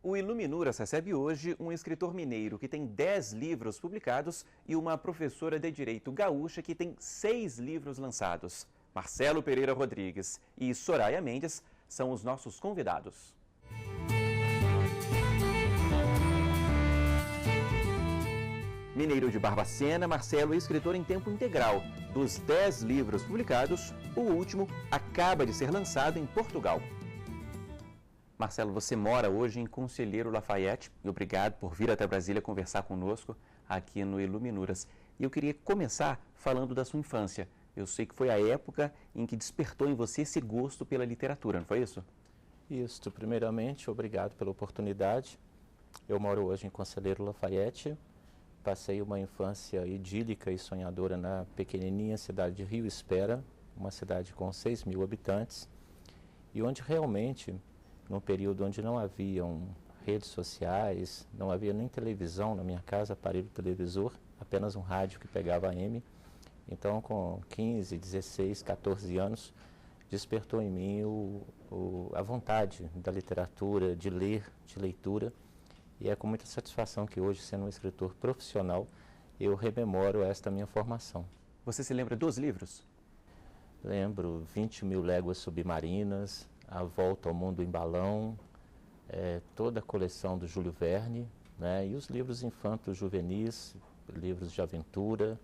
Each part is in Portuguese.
O Iluminuras recebe hoje um escritor mineiro que tem 10 livros publicados e uma professora de direito gaúcha que tem 6 livros lançados. Marcelo Pereira Rodrigues e Soraya Mendes são os nossos convidados. Mineiro de Barbacena, Marcelo é escritor em tempo integral. Dos 10 livros publicados, o último acaba de ser lançado em Portugal. Marcelo, você mora hoje em Conselheiro Lafayette e obrigado por vir até Brasília conversar conosco aqui no Iluminuras. E eu queria começar falando da sua infância. Eu sei que foi a época em que despertou em você esse gosto pela literatura, não foi isso? Isso, primeiramente, obrigado pela oportunidade. Eu moro hoje em Conselheiro Lafayette. Passei uma infância idílica e sonhadora na pequenininha cidade de Rio Espera, uma cidade com 6 mil habitantes, e onde realmente, num período onde não haviam redes sociais, não havia nem televisão na minha casa, aparelho televisor, apenas um rádio que pegava AM. Então, com 15, 16, 14 anos, despertou em mim a vontade da literatura, de ler, de leitura. E é com muita satisfação que hoje, sendo um escritor profissional, eu rememoro esta minha formação. Você se lembra dos livros? Lembro 20 mil léguas submarinas, A Volta ao Mundo em Balão, toda a coleção do Júlio Verne, né, e os livros infantos juvenis, livros de aventura.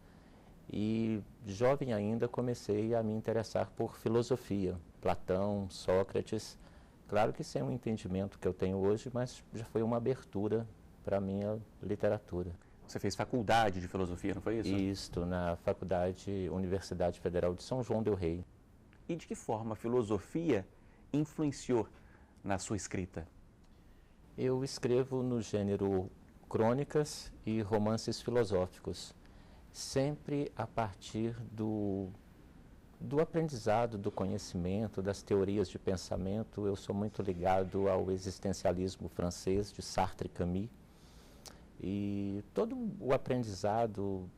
E jovem ainda comecei a me interessar por filosofia, Platão, Sócrates. Claro que sem o entendimento que eu tenho hoje, mas já foi uma abertura para a minha literatura. Você fez faculdade de filosofia, não foi isso? Isto, na Universidade Federal de São João del Rei. E de que forma a filosofia influenciou na sua escrita? Eu escrevo no gênero crônicas e romances filosóficos, sempre a partir do aprendizado, do conhecimento, das teorias de pensamento. Eu sou muito ligado ao existencialismo francês de Sartre e Camus. E todo o aprendizado,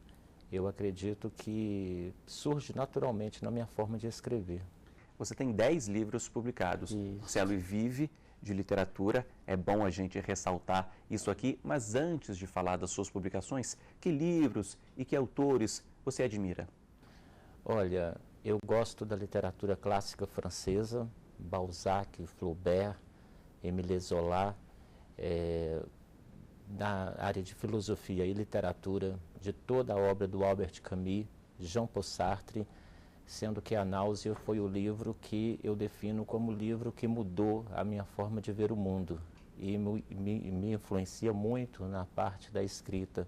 eu acredito que surge naturalmente na minha forma de escrever. Você tem 10 livros publicados. Isso. Marcelo vive de literatura, é bom a gente ressaltar isso aqui, mas antes de falar das suas publicações, que livros e que autores você admira? Olha, eu gosto da literatura clássica francesa, Balzac, Flaubert, Émile Zola, na área de filosofia e literatura, de toda a obra do Albert Camus, Jean-Paul Sartre, sendo que A Náusea foi o livro que eu defino como o livro que mudou a minha forma de ver o mundo e me influencia muito na parte da escrita,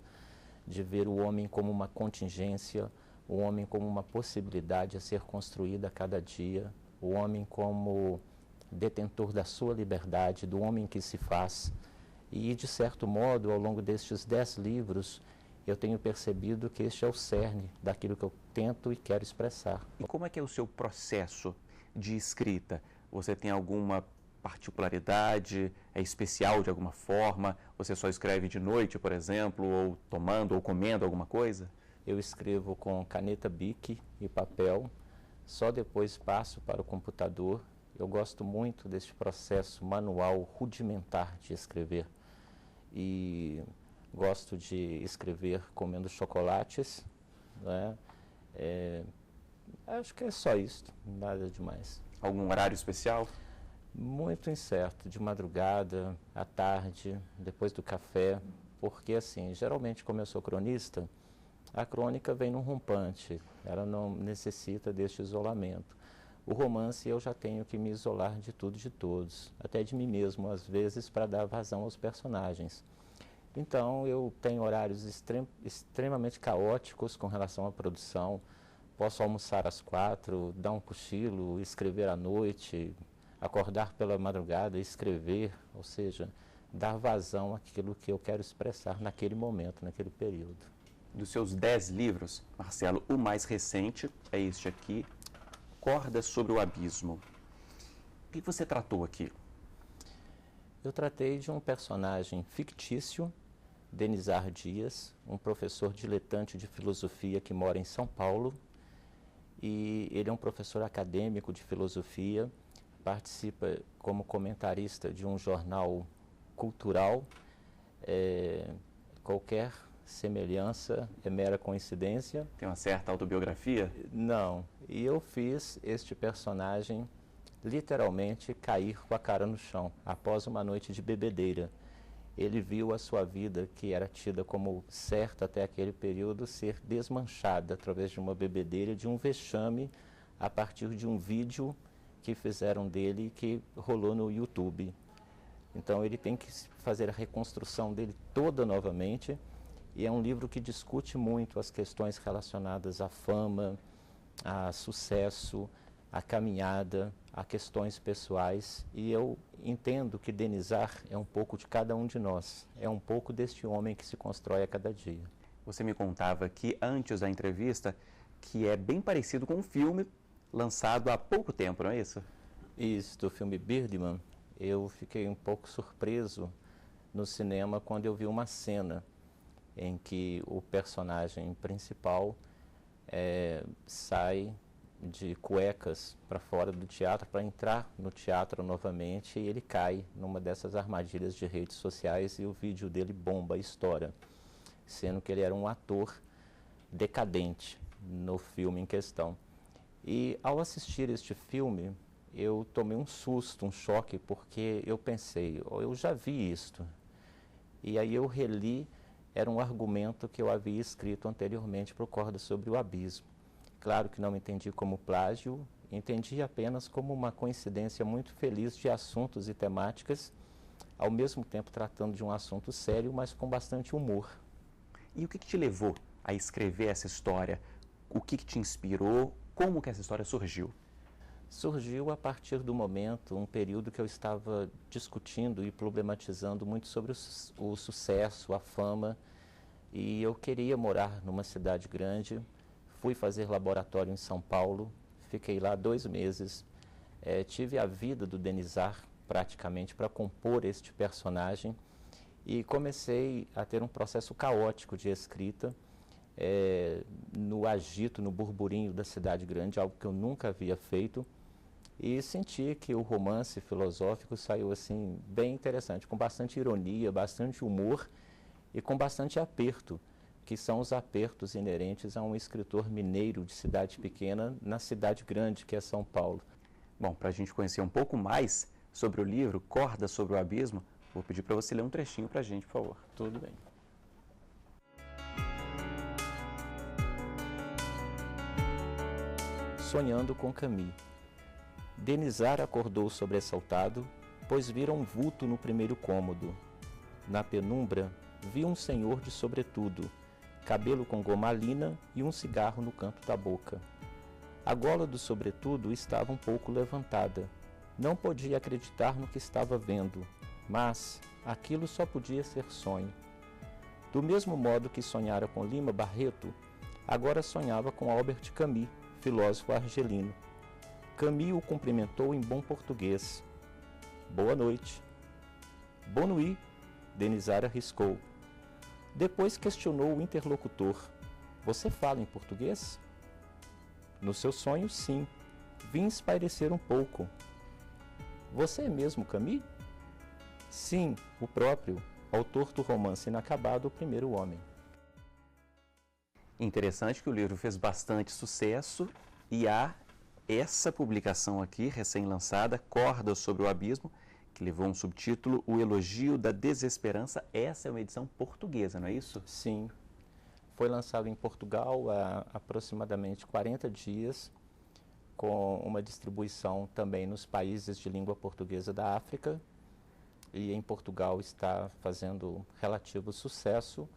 de ver o homem como uma contingência, o homem como uma possibilidade a ser construída a cada dia, o homem como detentor da sua liberdade, do homem que se faz. E, de certo modo, ao longo destes 10 livros, eu tenho percebido que este é o cerne daquilo que eu tento e quero expressar. E como é que é o seu processo de escrita? Você tem alguma particularidade? É especial de alguma forma? Você só escreve de noite, por exemplo, ou tomando ou comendo alguma coisa? Eu escrevo com caneta Bic e papel, só depois passo para o computador. Eu gosto muito deste processo manual rudimentar de escrever. E gosto de escrever comendo chocolates, né? Acho que é só isso, nada demais. Algum horário especial? Muito incerto, de madrugada, à tarde, depois do café, porque assim, geralmente como eu sou cronista, a crônica vem num rompante, ela não necessita deste isolamento. O romance eu já tenho que me isolar de tudo e de todos, até de mim mesmo, às vezes, para dar vazão aos personagens. Então, eu tenho horários extremamente caóticos com relação à produção. Posso almoçar às 4, dar um cochilo, escrever à noite, acordar pela madrugada e escrever, ou seja, dar vazão àquilo que eu quero expressar naquele momento, naquele período. Dos seus 10 livros, Marcelo, o mais recente é este aqui, Cordas sobre o Abismo. O que você tratou aqui? Eu tratei de um personagem fictício, Denizar Dias, um professor diletante de filosofia que mora em São Paulo. E ele é um professor acadêmico de filosofia, participa como comentarista de um jornal cultural, qualquer semelhança é mera coincidência. Tem uma certa autobiografia? Não, e eu fiz este personagem literalmente cair com a cara no chão, após uma noite de bebedeira. Ele viu a sua vida, que era tida como certa até aquele período, ser desmanchada através de uma bebedeira, de um vexame, a partir de um vídeo que fizeram dele, que rolou no YouTube. Então ele tem que fazer a reconstrução dele toda novamente, e é um livro que discute muito as questões relacionadas à fama, a sucesso, a caminhada, a questões pessoais, e eu entendo que Denizar é um pouco de cada um de nós, é um pouco deste homem que se constrói a cada dia. Você me contava aqui, antes da entrevista, que é bem parecido com um filme lançado há pouco tempo, não é isso? Isso, do filme Birdman. Eu fiquei um pouco surpreso no cinema quando eu vi uma cena em que o personagem principal sai de cuecas para fora do teatro para entrar no teatro novamente, e ele cai numa dessas armadilhas de redes sociais e o vídeo dele bomba, estoura, sendo que ele era um ator decadente no filme em questão. E ao assistir este filme, eu tomei um susto, um choque, porque eu pensei, eu já vi isto. E aí eu reli, era um argumento que eu havia escrito anteriormente para o Corda sobre o Abismo. Claro que não entendi como plágio, entendi apenas como uma coincidência muito feliz de assuntos e temáticas, ao mesmo tempo tratando de um assunto sério, mas com bastante humor. E o que te levou a escrever essa história? O que te inspirou? Como que essa história surgiu? Surgiu a partir do momento, um período que eu estava discutindo e problematizando muito sobre o sucesso, a fama, e eu queria morar numa cidade grande. Fui fazer laboratório em São Paulo, fiquei lá 2 meses, tive a vida do Denizar praticamente para compor este personagem e comecei a ter um processo caótico de escrita, no agito, no burburinho da cidade grande, algo que eu nunca havia feito, e senti que o romance filosófico saiu assim bem interessante, com bastante ironia, bastante humor e com bastante aperto, que são os apertos inerentes a um escritor mineiro de cidade pequena na cidade grande, que é São Paulo. Bom, para a gente conhecer um pouco mais sobre o livro Corda sobre o Abismo, vou pedir para você ler um trechinho para a gente, por favor. Tudo bem. Sonhando com Camille. Denizar acordou sobressaltado, pois vira um vulto no primeiro cômodo. Na penumbra, viu um senhor de sobretudo, cabelo com gomalina e um cigarro no canto da boca. A gola do sobretudo estava um pouco levantada. Não podia acreditar no que estava vendo, mas aquilo só podia ser sonho. Do mesmo modo que sonhara com Lima Barreto, agora sonhava com Albert Camus, filósofo argelino. Camus o cumprimentou em bom português. Boa noite. Boa nuit, Denizar arriscou. Depois questionou o interlocutor. Você fala em português? No seu sonho, sim. Vim espairecer um pouco. Você é mesmo Camus? Sim, o próprio, autor do romance inacabado O Primeiro Homem. Interessante que o livro fez bastante sucesso e há essa publicação aqui, recém-lançada, Corda sobre o Abismo, que levou um subtítulo, O Elogio da Desesperança. Essa é uma edição portuguesa, não é isso? Sim. Foi lançado em Portugal há aproximadamente 40 dias, com uma distribuição também nos países de língua portuguesa da África. E em Portugal está fazendo relativo sucesso,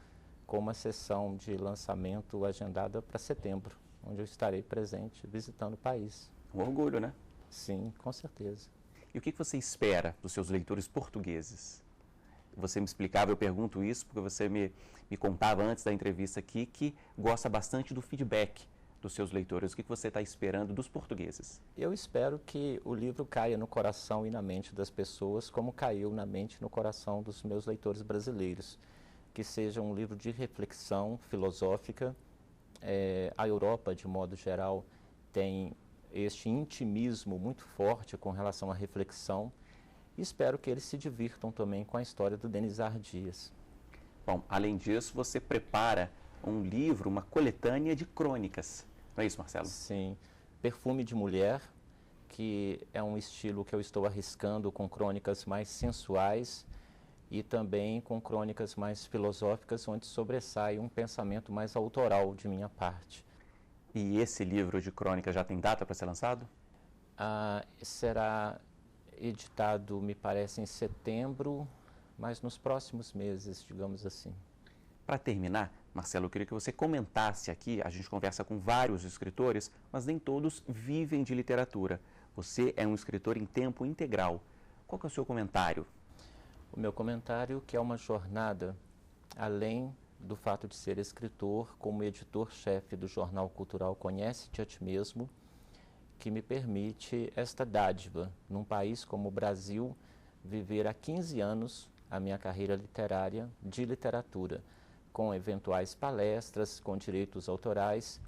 com uma sessão de lançamento agendada para setembro, onde eu estarei presente visitando o país. Um orgulho, né? Sim, com certeza. E o que você espera dos seus leitores portugueses? Você me explicava, eu pergunto isso porque você me contava antes da entrevista aqui que gosta bastante do feedback dos seus leitores. O que você está esperando dos portugueses? Eu espero que o livro caia no coração e na mente das pessoas como caiu na mente e no coração dos meus leitores brasileiros. Que seja um livro de reflexão filosófica. A Europa, de modo geral, tem este intimismo muito forte com relação à reflexão, e espero que eles se divirtam também com a história do Denizar Dias. Bom, além disso, você prepara um livro, uma coletânea de crônicas. Não é isso, Marcelo? Sim. Perfume de Mulher, que é um estilo que eu estou arriscando com crônicas mais sensuais e também com crônicas mais filosóficas, onde sobressai um pensamento mais autoral de minha parte. E esse livro de crônicas já tem data para ser lançado? Será editado, me parece, em setembro, mas nos próximos meses, digamos assim. Para terminar, Marcelo, eu queria que você comentasse aqui, a gente conversa com vários escritores, mas nem todos vivem de literatura. Você é um escritor em tempo integral. Qual que é o seu comentário? O meu comentário que é uma jornada, além do fato de ser escritor, como editor-chefe do jornal cultural Conhece-te a Ti Mesmo, que me permite esta dádiva, num país como o Brasil, viver há 15 anos a minha carreira literária de literatura, com eventuais palestras, com direitos autorais,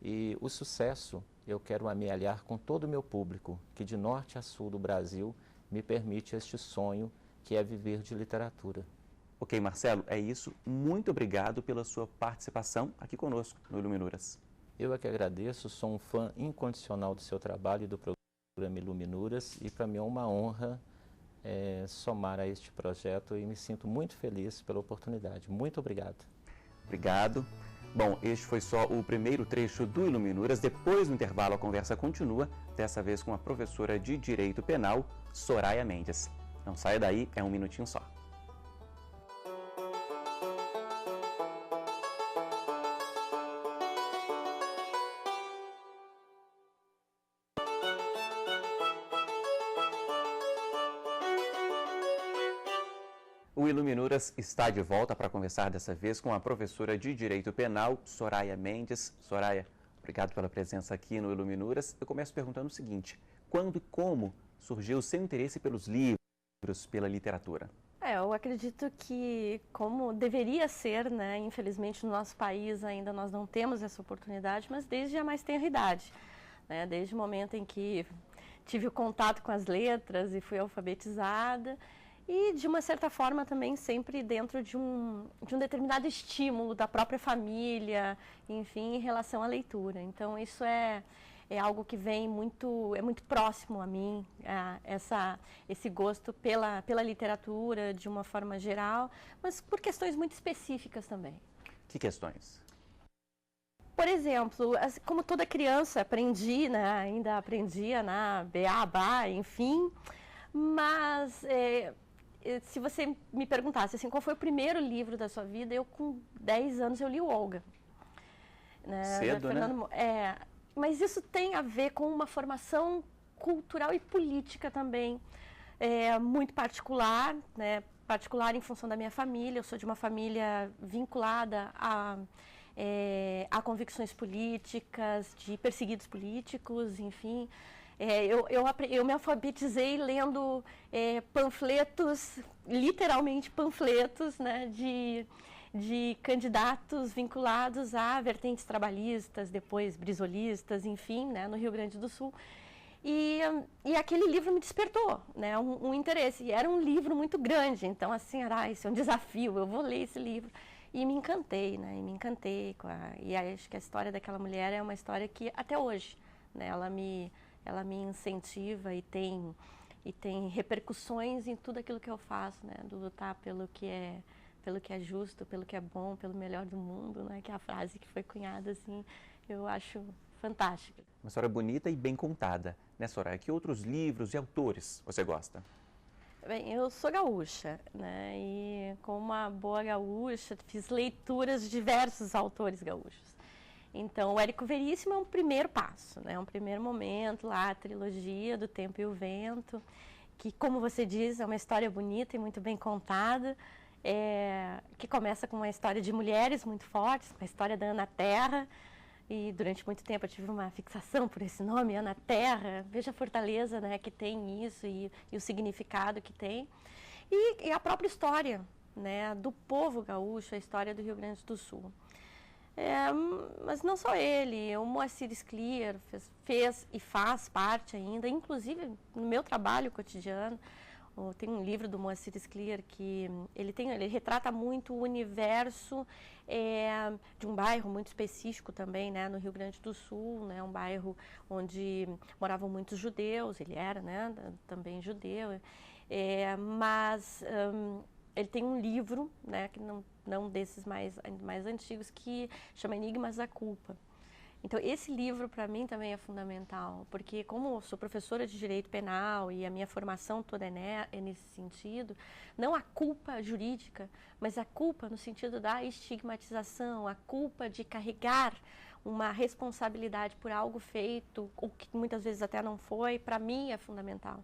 e o sucesso eu quero amealhar com todo o meu público, que de norte a sul do Brasil me permite este sonho, que é viver de literatura. Ok, Marcelo, é isso. Muito obrigado pela sua participação aqui conosco no Iluminuras. Eu é que agradeço, sou um fã incondicional do seu trabalho e do programa Iluminuras, e para mim é uma honra somar a este projeto e me sinto muito feliz pela oportunidade. Muito obrigado. Obrigado. Bom, este foi só o primeiro trecho do Iluminuras. Depois do intervalo a conversa continua, dessa vez com a professora de Direito Penal, Soraya Mendes. Não saia daí, é um minutinho só. O Iluminuras está de volta para conversar dessa vez com a professora de Direito Penal, Soraya Mendes. Soraya, obrigado pela presença aqui no Iluminuras. Eu começo perguntando o seguinte: quando e como surgiu o seu interesse pelos livros, pela literatura? Eu acredito que, como deveria ser, né, infelizmente no nosso país ainda nós não temos essa oportunidade, mas desde a mais tenra idade, né, desde o momento em que tive o contato com as letras e fui alfabetizada, e de uma certa forma também sempre dentro de um determinado estímulo da própria família, enfim, em relação à leitura. Então isso é algo que vem é muito próximo a mim, esse gosto pela literatura de uma forma geral, mas por questões muito específicas também. Que questões? Por exemplo, como toda criança aprendi, né, ainda aprendia na beabá, enfim, mas se você me perguntasse assim, qual foi o primeiro livro da sua vida, eu com 10 anos eu li o Olga. Né, cedo, né? Mas isso tem a ver com uma formação cultural e política também, muito particular, né, particular em função da minha família. Eu sou de uma família vinculada a convicções políticas, de perseguidos políticos, enfim. Eu me alfabetizei lendo panfletos, literalmente panfletos, né, de candidatos vinculados a vertentes trabalhistas, depois brizolistas, enfim, né, no Rio Grande do Sul. E aquele livro me despertou, né, um interesse. E era um livro muito grande, então assim, isso é um desafio, eu vou ler esse livro. E me encantei, né, e acho que a história daquela mulher é uma história que até hoje, né, ela me incentiva e tem repercussões em tudo aquilo que eu faço, né, do lutar pelo que é justo, pelo que é bom, pelo melhor do mundo, né, que é a frase que foi cunhada, assim, eu acho fantástica. Uma história bonita e bem contada, né, Soraya? Que outros livros e autores você gosta? Bem, eu sou gaúcha, né, e como uma boa gaúcha, fiz leituras de diversos autores gaúchos. Então, o Érico Veríssimo é um primeiro passo, né, um primeiro momento, lá a trilogia do Tempo e o Vento, que, como você diz, é uma história bonita e muito bem contada, que começa com uma história de mulheres muito fortes, com a história da Ana Terra, e durante muito tempo eu tive uma fixação por esse nome, Ana Terra. Veja a fortaleza, né, que tem isso e o significado que tem. E a própria história, né, do povo gaúcho, a história do Rio Grande do Sul. Mas não só ele, o Moacir Scliar fez e faz parte ainda, inclusive no meu trabalho cotidiano. Tem um livro do Moacir Scliar que ele retrata muito o universo de um bairro muito específico também, né, no Rio Grande do Sul, né, um bairro onde moravam muitos judeus, ele era, né, também judeu, mas ele tem um livro, né, que não desses mais antigos, que chama Enigmas da Culpa. Então, esse livro, para mim, também é fundamental, porque como eu sou professora de Direito Penal e a minha formação toda é nesse sentido, não a culpa jurídica, mas a culpa no sentido da estigmatização, a culpa de carregar uma responsabilidade por algo feito, ou que muitas vezes até não foi, para mim é fundamental.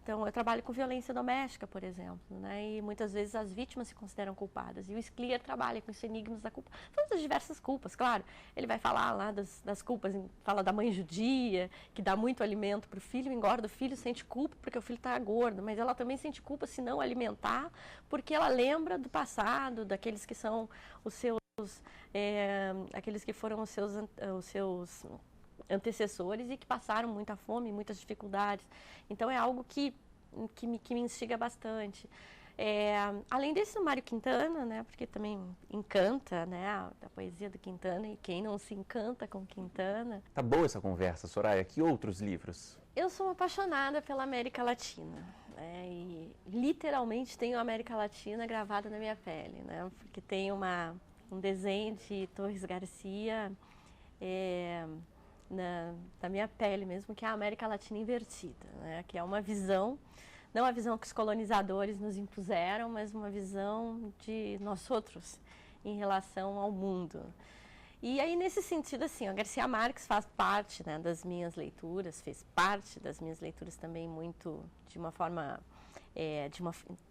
Então, eu trabalho com violência doméstica, por exemplo, né? E muitas vezes as vítimas se consideram culpadas. E o Scliar trabalha com esses enigmas da culpa, falando das diversas culpas, claro. Ele vai falar lá das culpas, fala da mãe judia, que dá muito alimento para o filho, engorda o filho, sente culpa porque o filho está gordo, mas ela também sente culpa se não alimentar, porque ela lembra do passado, daqueles que são os seus, aqueles que foram os seus antecessores e que passaram muita fome, muitas dificuldades. Então é algo que me instiga bastante. Além desse, o Mário Quintana, né, porque também encanta, né, a poesia do Quintana, e quem não se encanta com Quintana. Tá boa essa conversa, Soraya. Que outros livros? Eu sou apaixonada pela América Latina, né, e literalmente tenho a América Latina gravada na minha pele, né, porque tem um desenho de Torres Garcia na minha pele mesmo, que é a América Latina invertida, né? Que é uma visão, não a visão que os colonizadores nos impuseram, mas uma visão de nós outros em relação ao mundo. E aí, nesse sentido, assim, o Garcia Marques faz parte, né, das minhas leituras, fez parte das minhas leituras também muito, de uma forma,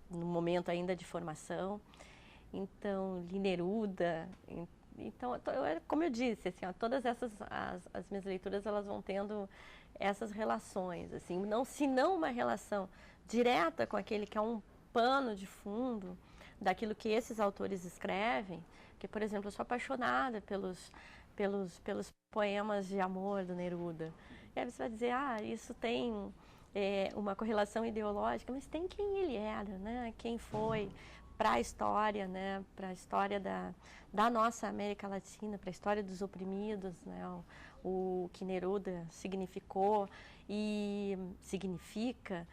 no momento ainda de formação. Então, li Neruda. Então, como eu disse, assim, ó, todas as minhas leituras, elas vão tendo essas relações, assim, se não uma relação direta com aquele que é um pano de fundo daquilo que esses autores escrevem, que, por exemplo, eu sou apaixonada pelos poemas de amor do Neruda. E aí você vai dizer, isso tem uma correlação ideológica, mas tem quem ele era, né? Quem foi para a história, né, para a história da nossa América Latina, para a história dos oprimidos, né, o que Neruda significou e significa,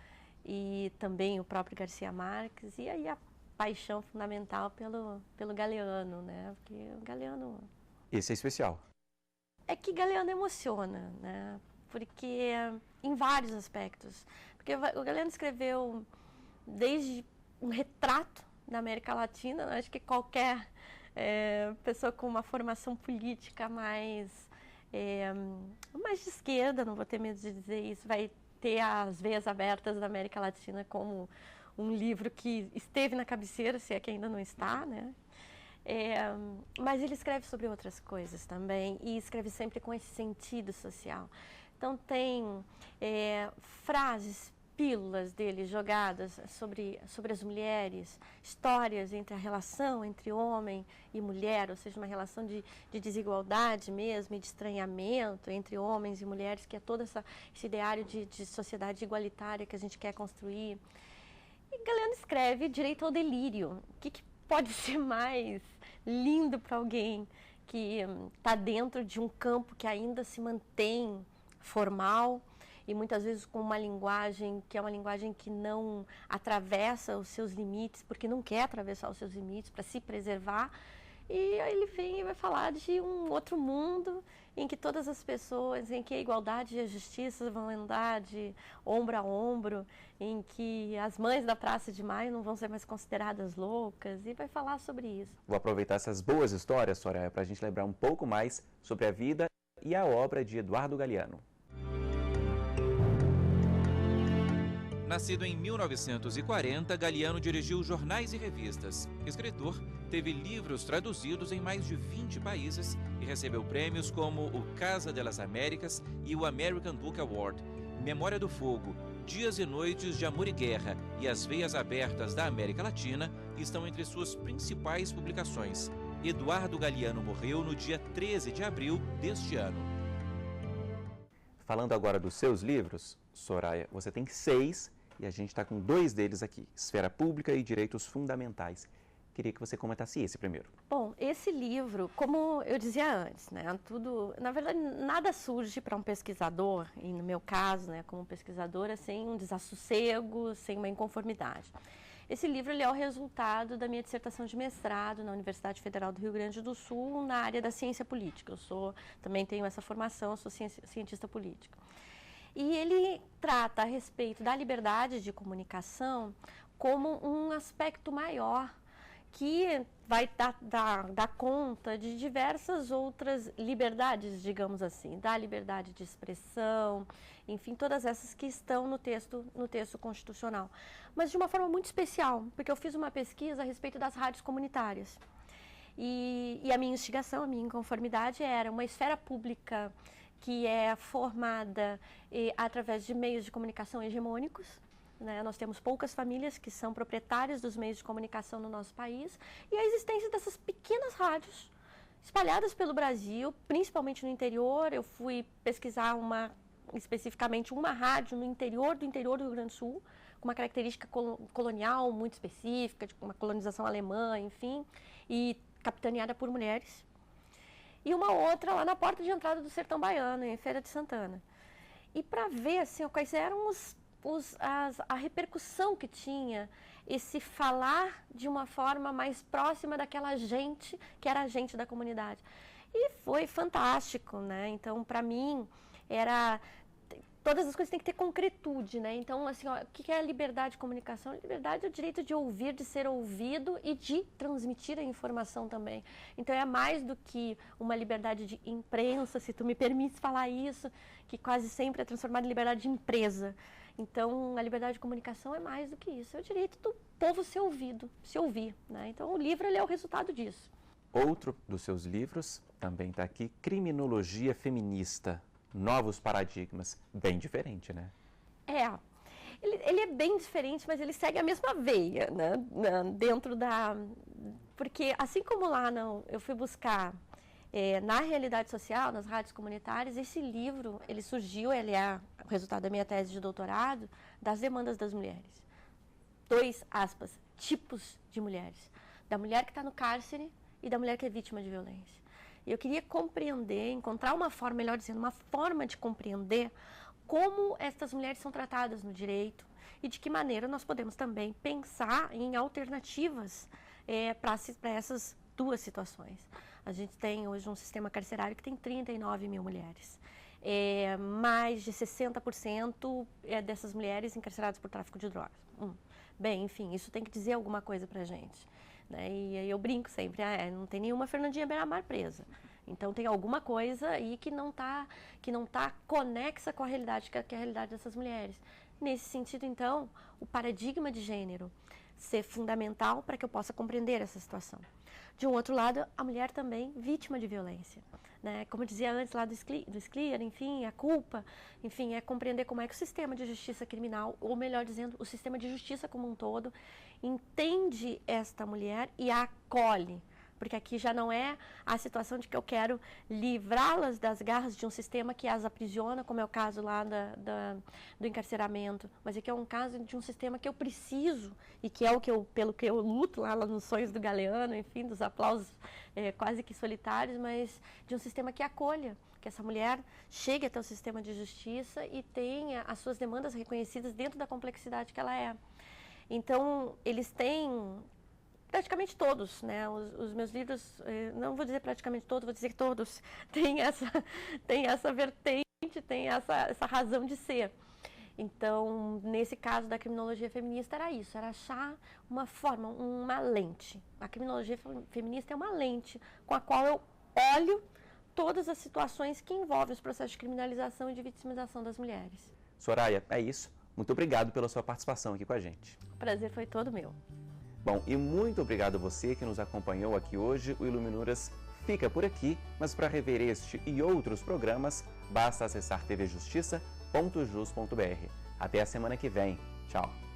e também o próprio Garcia Marques, e aí a paixão fundamental pelo Galeano, né, porque o Galeano... Esse é especial. É que Galeano emociona, né, porque em vários aspectos, porque o Galeano escreveu desde um retrato da América Latina. Acho que qualquer pessoa com uma formação política mais de esquerda, não vou ter medo de dizer isso, vai ter as veias abertas da América Latina como um livro que esteve na cabeceira, se é que ainda não está, né? Mas ele escreve sobre outras coisas também, e escreve sempre com esse sentido social. Então tem frases, pílulas dele jogadas sobre as mulheres, histórias entre a relação entre homem e mulher, ou seja, uma relação de desigualdade mesmo, e de estranhamento entre homens e mulheres, que é todo esse ideário de sociedade igualitária que a gente quer construir. E Galeano escreve Direito ao Delírio. O que pode ser mais lindo para alguém que está dentro de um campo que ainda se mantém formal, e muitas vezes com uma linguagem que é uma linguagem que não atravessa os seus limites, porque não quer atravessar os seus limites para se preservar. E aí ele vem e vai falar de um outro mundo em que todas as pessoas, em que a igualdade e a justiça vão andar de ombro a ombro, em que as mães da Praça de Maio não vão ser mais consideradas loucas, e vai falar sobre isso. Vou aproveitar essas boas histórias, Soraya, para a gente lembrar um pouco mais sobre a vida e a obra de Eduardo Galeano. Nascido em 1940, Galeano dirigiu jornais e revistas. Escritor, teve livros traduzidos em mais de 20 países e recebeu prêmios como o Casa de las Américas e o American Book Award. Memória do Fogo, Dias e Noites de Amor e Guerra e As Veias Abertas da América Latina estão entre suas principais publicações. Eduardo Galeano morreu no dia 13 de abril deste ano. Falando agora dos seus livros, Soraya, você tem 6 E a gente está com 2 deles aqui, Esfera Pública e Direitos Fundamentais. Queria que você comentasse esse primeiro. Bom, esse livro, como eu dizia antes, né, na verdade, nada surge para um pesquisador, e no meu caso, né, como pesquisadora, sem um desassossego, sem uma inconformidade. Esse livro ele é o resultado da minha dissertação de mestrado na Universidade Federal do Rio Grande do Sul, na área da ciência política. Também tenho essa formação, sou cientista política. E ele trata a respeito da liberdade de comunicação como um aspecto maior que vai dar conta de diversas outras liberdades, digamos assim, da liberdade de expressão, enfim, todas essas que estão no texto constitucional. Mas de uma forma muito especial, porque eu fiz uma pesquisa a respeito das rádios comunitárias. E a minha instigação, a minha inconformidade era uma esfera pública que é formada através de meios de comunicação hegemônicos, né? Nós temos poucas famílias que são proprietárias dos meios de comunicação no nosso país e a existência dessas pequenas rádios espalhadas pelo Brasil, principalmente no interior. Eu fui pesquisar especificamente uma rádio no interior do Rio Grande do Sul, com uma característica colonial muito específica, de uma colonização alemã, enfim, e capitaneada por mulheres. E uma outra lá na porta de entrada do Sertão Baiano, em Feira de Santana. E para ver assim, quais eram a repercussão que tinha esse falar de uma forma mais próxima daquela gente que era a gente da comunidade. E foi fantástico, né? Então, para mim, todas as coisas têm que ter concretude, né? Então, assim, o que é a liberdade de comunicação? A liberdade é o direito de ouvir, de ser ouvido e de transmitir a informação também. Então, é mais do que uma liberdade de imprensa, se tu me permites falar isso, que quase sempre é transformada em liberdade de empresa. Então, a liberdade de comunicação é mais do que isso. É o direito do povo ser ouvido, se ouvir, né? Então, o livro ele é o resultado disso. Outro dos seus livros também está aqui, Criminologia Feminista. Novos paradigmas, bem diferente, né? Ele é bem diferente, mas ele segue a mesma veia, né? Porque assim como lá eu fui buscar na realidade social, nas rádios comunitárias, esse livro, ele surgiu, ele é o resultado da minha tese de doutorado, das demandas das mulheres. 2 aspas, tipos de mulheres. Da mulher que está no cárcere e da mulher que é vítima de violência. Eu queria compreender, encontrar uma forma, melhor dizendo, uma forma de compreender como estas mulheres são tratadas no direito e de que maneira nós podemos também pensar em alternativas para essas 2 situações. A gente tem hoje um sistema carcerário que tem 39 mil mulheres. Mais de 60% dessas mulheres encarceradas por tráfico de drogas. Bem, enfim, isso tem que dizer alguma coisa para a gente. Né? E aí eu brinco sempre, não tem nenhuma Fernandinha Beiramar presa. Então tem alguma coisa aí que não tá conexa com a realidade, que é a realidade dessas mulheres. Nesse sentido, então, o paradigma de gênero ser fundamental para que eu possa compreender essa situação. De um outro lado, a mulher também vítima de violência. Né? Como eu dizia antes lá do Scliar, enfim, a culpa, enfim, é compreender como é que o sistema de justiça criminal, ou melhor dizendo, o sistema de justiça como um todo, entende esta mulher e a acolhe. Porque aqui já não é a situação de que eu quero livrá-las das garras de um sistema que as aprisiona, como é o caso lá do encarceramento, mas aqui é um caso de um sistema que eu preciso e que é pelo que eu luto lá nos Sonhos do Galeano, enfim, dos aplausos quase que solitários, mas de um sistema que acolha, que essa mulher chegue até o sistema de justiça e tenha as suas demandas reconhecidas dentro da complexidade que ela é. Então, eles têm... Praticamente todos, né? Os meus livros, não vou dizer praticamente todos, vou dizer todos, tem essa vertente, tem essa razão de ser. Então, nesse caso da criminologia feminista era isso, era achar uma forma, uma lente. A criminologia feminista é uma lente com a qual eu olho todas as situações que envolvem os processos de criminalização e de vitimização das mulheres. Soraya, é isso. Muito obrigado pela sua participação aqui com a gente. O prazer foi todo meu. Bom, e muito obrigado a você que nos acompanhou aqui hoje. O Iluminuras fica por aqui, mas para rever este e outros programas, basta acessar tvjustiça.jus.br. Até a semana que vem. Tchau!